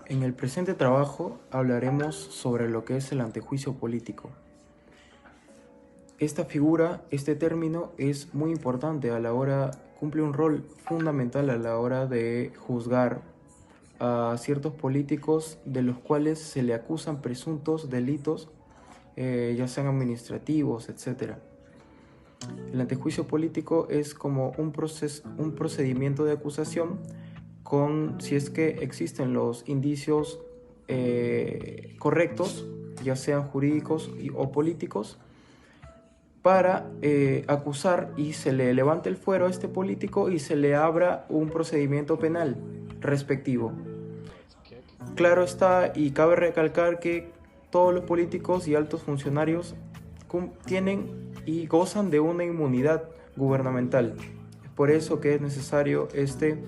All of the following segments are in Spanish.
En el presente trabajo hablaremos sobre lo que es el antejuicio político. Esta figura, este término es muy importante cumple un rol fundamental a la hora de juzgar a ciertos políticos de los cuales se le acusan presuntos delitos, ya sean administrativos, etc. El antejuicio político es como un procedimiento de acusación si es que existen los indicios correctos, ya sean jurídicos o políticos, para acusar y se le levante el fuero a este político y se le abra un procedimiento penal respectivo. Claro está, y cabe recalcar que todos los políticos y altos funcionarios tienen y gozan de una inmunidad gubernamental. Es por eso que es necesario este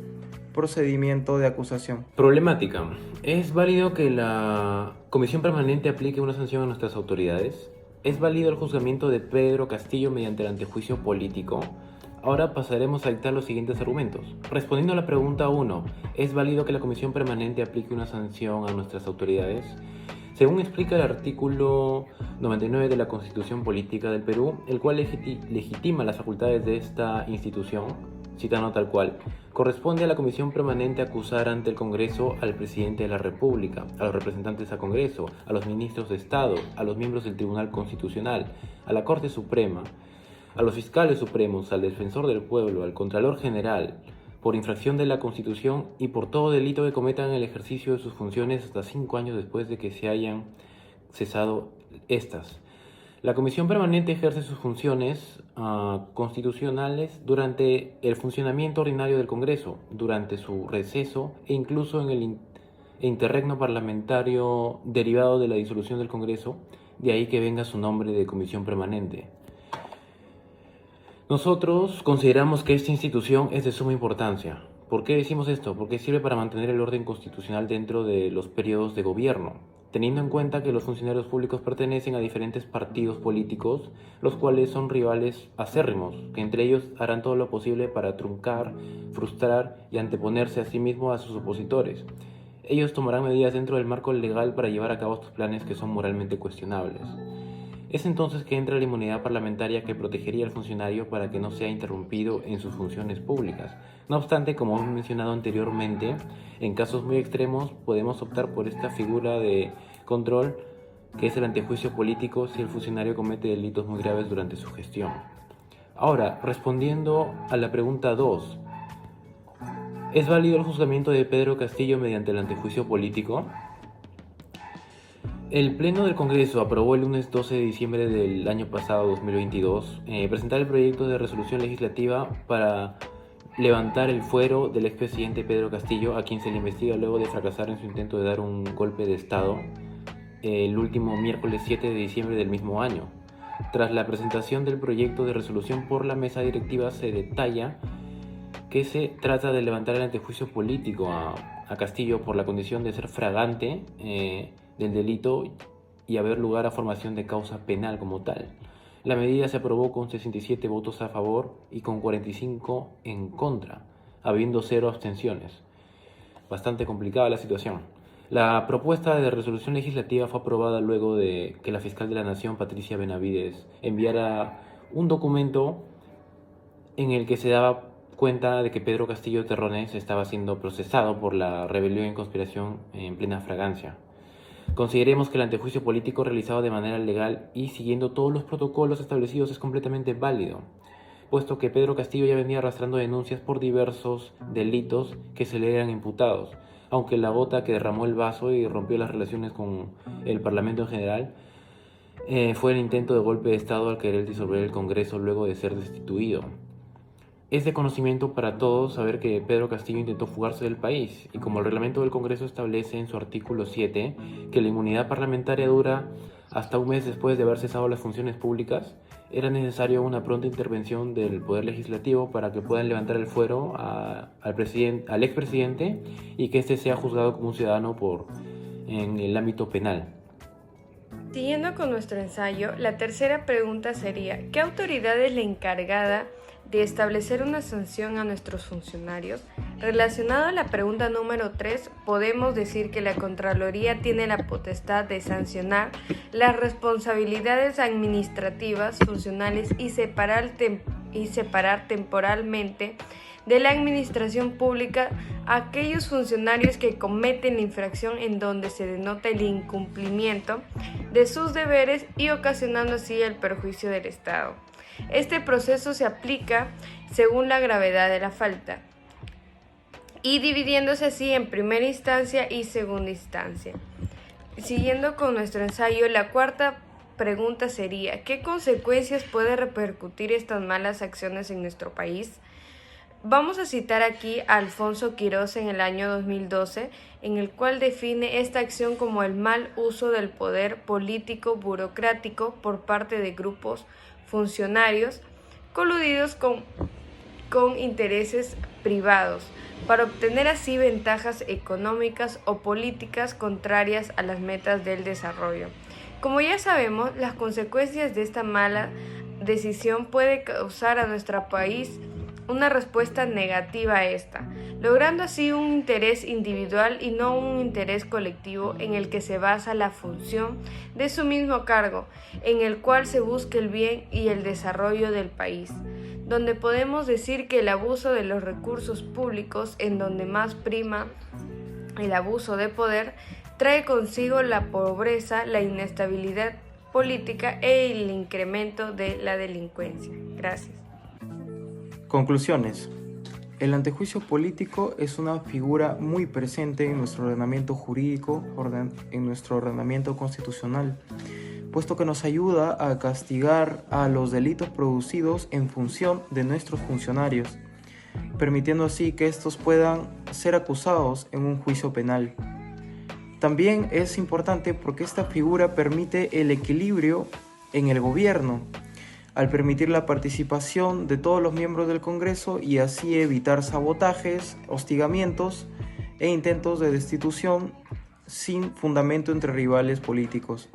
procedimiento de acusación. Problemática. ¿Es válido que la Comisión Permanente aplique una sanción a nuestras autoridades? ¿Es válido el juzgamiento de Pedro Castillo mediante el antejuicio político? Ahora pasaremos a dictar los siguientes argumentos. Respondiendo a la pregunta 1, ¿es válido que la Comisión Permanente aplique una sanción a nuestras autoridades? Según explica el artículo 99 de la Constitución Política del Perú, el cual legitima las facultades de esta institución, citando tal cual, corresponde a la Comisión Permanente acusar ante el Congreso al Presidente de la República, a los representantes al Congreso, a los ministros de Estado, a los miembros del Tribunal Constitucional, a la Corte Suprema, a los fiscales supremos, al Defensor del Pueblo, al Contralor General, por infracción de la Constitución y por todo delito que cometan en el ejercicio de sus funciones hasta 5 años después de que se hayan cesado estas. La Comisión Permanente ejerce sus funciones constitucionales durante el funcionamiento ordinario del Congreso, durante su receso e incluso en el interregno parlamentario derivado de la disolución del Congreso, de ahí que venga su nombre de Comisión Permanente. Nosotros consideramos que esta institución es de suma importancia. ¿Por qué decimos esto? Porque sirve para mantener el orden constitucional dentro de los periodos de gobierno, teniendo en cuenta que los funcionarios públicos pertenecen a diferentes partidos políticos, los cuales son rivales acérrimos, que entre ellos harán todo lo posible para truncar, frustrar y anteponerse a sí mismos a sus opositores. Ellos tomarán medidas dentro del marco legal para llevar a cabo estos planes que son moralmente cuestionables. Es entonces que entra la inmunidad parlamentaria que protegería al funcionario para que no sea interrumpido en sus funciones públicas. No obstante, como hemos mencionado anteriormente, en casos muy extremos podemos optar por esta figura de control que es el antejuicio político si el funcionario comete delitos muy graves durante su gestión. Ahora, respondiendo a la pregunta 2, ¿es válido el juzgamiento de Pedro Castillo mediante el antejuicio político? El Pleno del Congreso aprobó el lunes 12 de diciembre del año pasado, 2022, presentar el proyecto de resolución legislativa para levantar el fuero del expresidente Pedro Castillo, a quien se le investiga luego de fracasar en su intento de dar un golpe de Estado el último miércoles 7 de diciembre del mismo año. Tras la presentación del proyecto de resolución por la mesa directiva, se detalla que se trata de levantar el antejuicio político a Castillo por la condición de ser fragante del delito y haber lugar a formación de causa penal como tal. La medida se aprobó con 67 votos a favor y con 45 en contra, habiendo 0 abstenciones. Bastante complicada la situación. La propuesta de resolución legislativa fue aprobada luego de que la fiscal de la Nación, Patricia Benavides, enviara un documento en el que se daba cuenta de que Pedro Castillo Terrones estaba siendo procesado por la rebelión y conspiración en plena fragancia. Consideremos que el antejuicio político realizado de manera legal y siguiendo todos los protocolos establecidos es completamente válido, puesto que Pedro Castillo ya venía arrastrando denuncias por diversos delitos que se le eran imputados, aunque la gota que derramó el vaso y rompió las relaciones con el Parlamento en general fue el intento de golpe de Estado al querer disolver el Congreso luego de ser destituido. Es de conocimiento para todos saber que Pedro Castillo intentó fugarse del país y como el reglamento del Congreso establece en su artículo 7 que la inmunidad parlamentaria dura hasta un mes después de haber cesado las funciones públicas, era necesario una pronta intervención del Poder Legislativo para que puedan levantar el fuero al expresidente y que éste sea juzgado como un ciudadano en el ámbito penal. Siguiendo con nuestro ensayo, la tercera pregunta sería: ¿qué autoridad es la encargada de establecer una sanción a nuestros funcionarios, relacionado a la pregunta número 3, podemos decir que la Contraloría tiene la potestad de sancionar las responsabilidades administrativas, funcionales y separar temporalmente de la administración pública a aquellos funcionarios que cometen la infracción en donde se denota el incumplimiento de sus deberes y ocasionando así el perjuicio del Estado. Este proceso se aplica según la gravedad de la falta y dividiéndose así en primera instancia y segunda instancia. Siguiendo con nuestro ensayo, la cuarta pregunta sería: ¿qué consecuencias puede repercutir estas malas acciones en nuestro país? Vamos a citar aquí a Alfonso Quirós en el año 2012, en el cual define esta acción como el mal uso del poder político burocrático por parte de grupos funcionarios coludidos con intereses privados para obtener así ventajas económicas o políticas contrarias a las metas del desarrollo. Como ya sabemos, las consecuencias de esta mala decisión puede causar a nuestro país una respuesta negativa a esta, logrando así un interés individual y no un interés colectivo en el que se basa la función de su mismo cargo, en el cual se busca el bien y el desarrollo del país, donde podemos decir que el abuso de los recursos públicos, en donde más prima el abuso de poder, trae consigo la pobreza, la inestabilidad política e el incremento de la delincuencia. Gracias. Conclusiones. El antejuicio político es una figura muy presente en nuestro ordenamiento jurídico, en nuestro ordenamiento constitucional, puesto que nos ayuda a castigar a los delitos producidos en función de nuestros funcionarios, permitiendo así que estos puedan ser acusados en un juicio penal. También es importante porque esta figura permite el equilibrio en el gobierno, al permitir la participación de todos los miembros del Congreso y así evitar sabotajes, hostigamientos e intentos de destitución sin fundamento entre rivales políticos.